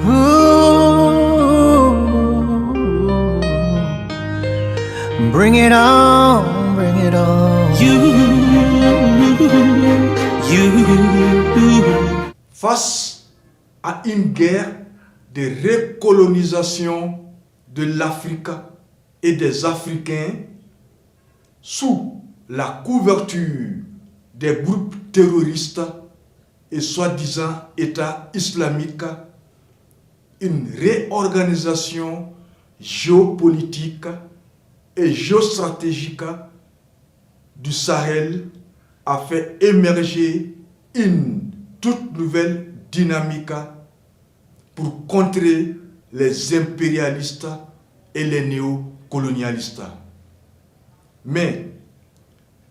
Ooh, bring it on, bring it on. Face à une guerre de recolonisation de l'Afrique et des Africains sous la couverture des groupes terroristes et soi-disant État islamique, une réorganisation géopolitique et géostratégique du Sahel a fait émerger une toute nouvelle dynamique pour contrer les impérialistes et les néocolonialistes. Mais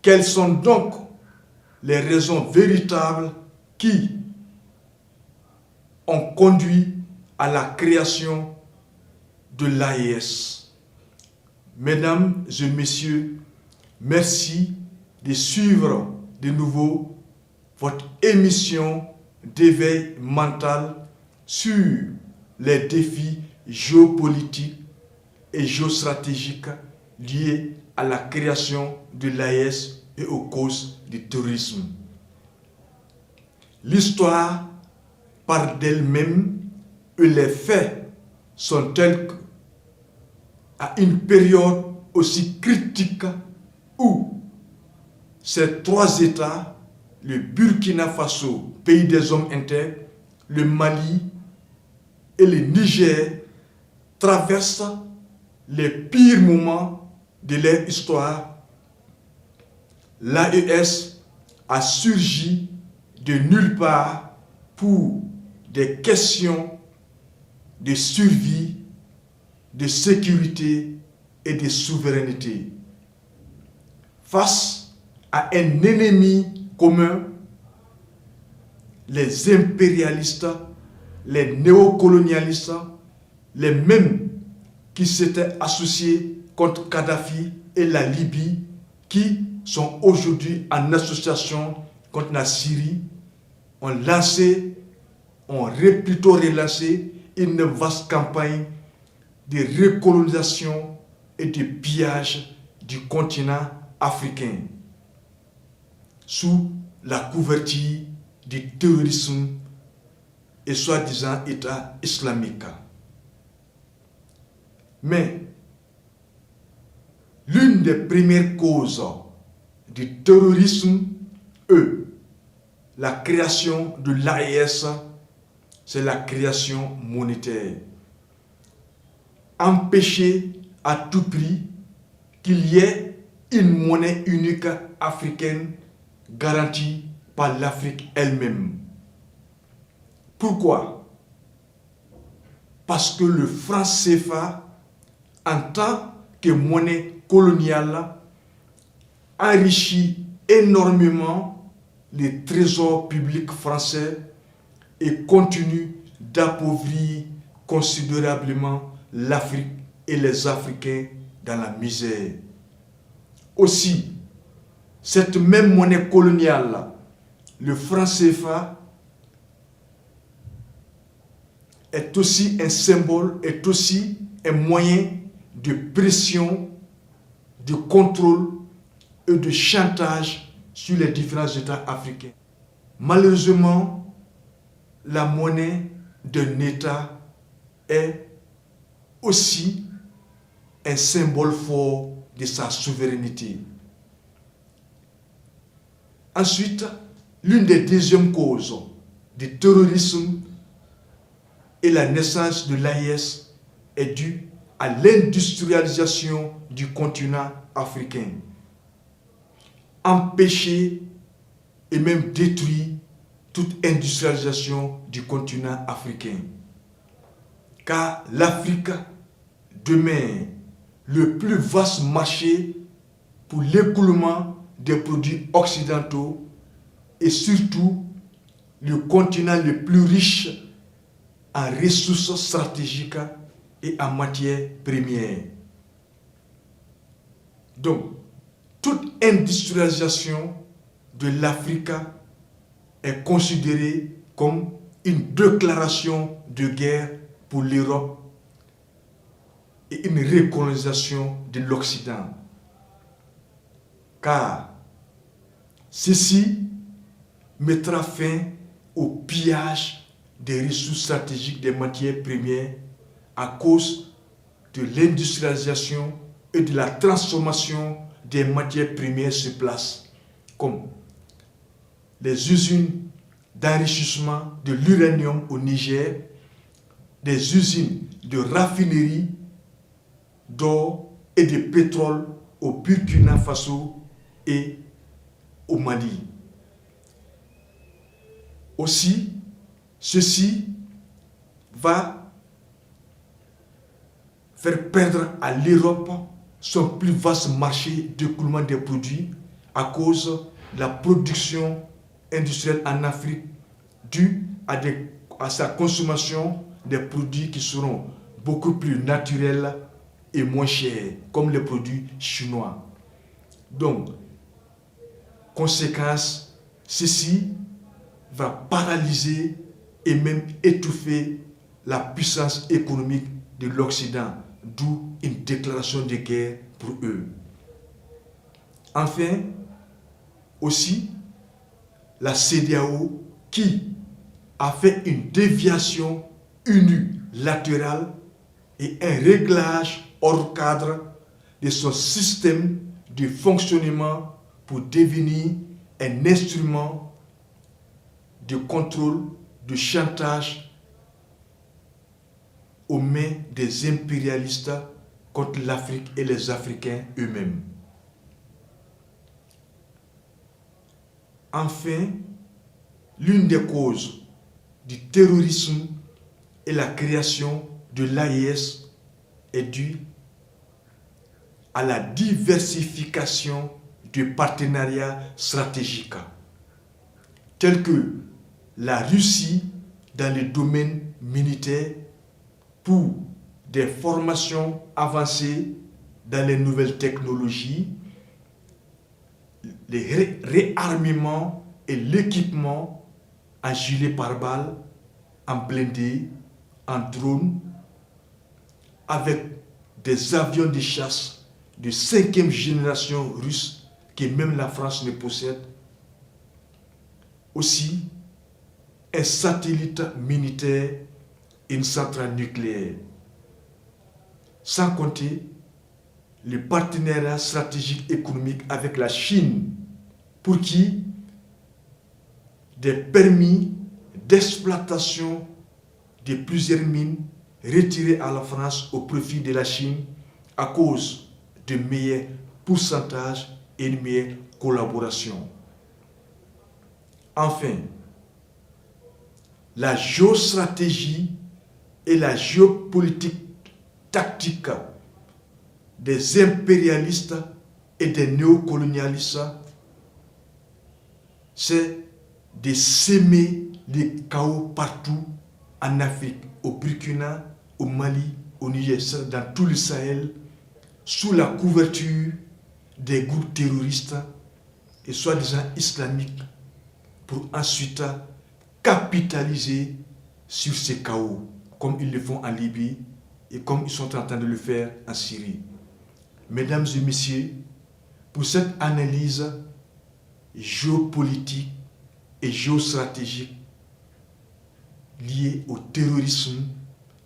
quelles sont donc les raisons véritables qui ont conduit à la création de l'AES? Mesdames et messieurs, merci de suivre de nouveau votre émission d'éveil mental sur les défis géopolitiques et géostratégiques liés à la création de l'AES et aux causes du terrorisme. L'histoire parle d'elle-même et les faits sont tels qu'à une période aussi critique où ces trois États, le Burkina Faso, pays des hommes intègres, le Mali et le Niger, traversent les pires moments de leur histoire, l'AES a surgi de nulle part pour des questions de survie, de sécurité et de souveraineté. Face à un ennemi commun, les impérialistes, les néocolonialistes, les mêmes qui s'étaient associés contre Kadhafi et la Libye, qui sont aujourd'hui en association contre la Syrie, ont plutôt relancé une vaste campagne de recolonisation et de pillage du continent africain sous la couverture du terrorisme et soi-disant État islamique. Mais l'une des premières causes du terrorisme est la création de l'AES, c'est la création monétaire. Empêcher à tout prix qu'il y ait une monnaie unique africaine garantie par l'Afrique elle-même. Pourquoi? Parce que le franc CFA, en tant que monnaie coloniale, enrichit énormément les trésors publics français et continue d'appauvrir considérablement l'Afrique et les Africains dans la misère. Aussi, cette même monnaie coloniale, le franc CFA, est aussi un symbole, est aussi un moyen de pression, de contrôle et de chantage sur les différents États africains. Malheureusement, la monnaie d'un État est aussi un symbole fort de sa souveraineté. Ensuite, l'une des deuxièmes causes du terrorisme et la naissance de l'AES est due à l'industrialisation du continent africain. Empêcher et même détruire toute industrialisation du continent africain. Car l'Afrique demeure le plus vaste marché pour l'écoulement des produits occidentaux et surtout le continent le plus riche en ressources stratégiques et en matières premières. Donc, toute industrialisation de l'Afrique est considérée comme une déclaration de guerre pour l'Europe et une recolonisation de l'Occident. Car ceci mettra fin au pillage des ressources stratégiques des matières premières à cause de l'industrialisation et de la transformation des matières premières sur place, comme les usines d'enrichissement de l'uranium au Niger, des usines de raffinerie d'or et de pétrole au Burkina Faso et au Mali. Aussi, ceci va faire perdre à l'Europe son plus vaste marché d'écoulement des produits à cause de la production industrielle en Afrique due à sa consommation des produits qui seront beaucoup plus naturels et moins chers, comme les produits chinois. Donc, conséquence, ceci va paralyser et même étouffer la puissance économique de l'Occident, d'où une déclaration de guerre pour eux. Enfin, aussi, la CEDEAO qui a fait une déviation unilatérale et un réglage hors cadre de son système de fonctionnement pour devenir un instrument de contrôle, de chantage aux mains des impérialistes contre l'Afrique et les Africains eux-mêmes. Enfin, l'une des causes du terrorisme et la création de l'AIS est due à la diversification du partenariat stratégique, tel que la Russie dans le domaine militaire pour des formations avancées dans les nouvelles technologies, les réarmements et l'équipement en gilet pare-balles, en blindés, en drones, avec des avions de chasse de 5e génération russe que même la France ne possède. Aussi, un satellite militaire et une centrale nucléaire. Sans compter le partenariat stratégique économique avec la Chine, pour qui des permis d'exploitation de plusieurs mines retirés à la France au profit de la Chine à cause de meilleurs pourcentages et une meilleure collaboration. Enfin, la géostratégie et la géopolitique tactique des impérialistes et des néocolonialistes, c'est de s'aimer les chaos partout en Afrique, au Burkina, au Mali, au Niger, dans tout le Sahel, sous la couverture des groupes terroristes et soi-disant islamiques, pour ensuite capitaliser sur ces chaos, comme ils le font en Libye et comme ils sont en train de le faire en Syrie. Mesdames et messieurs, pour cette analyse géopolitique et géostratégique liée au terrorisme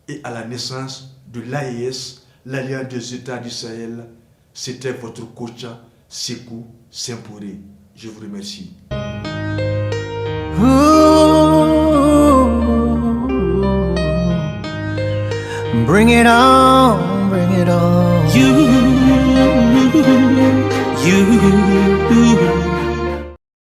et à la naissance de l'AES, l'Alliance des États du Sahel, c'était votre coach Sékou Saint-Pouré. Je vous remercie. Bring it on, bring it on. You.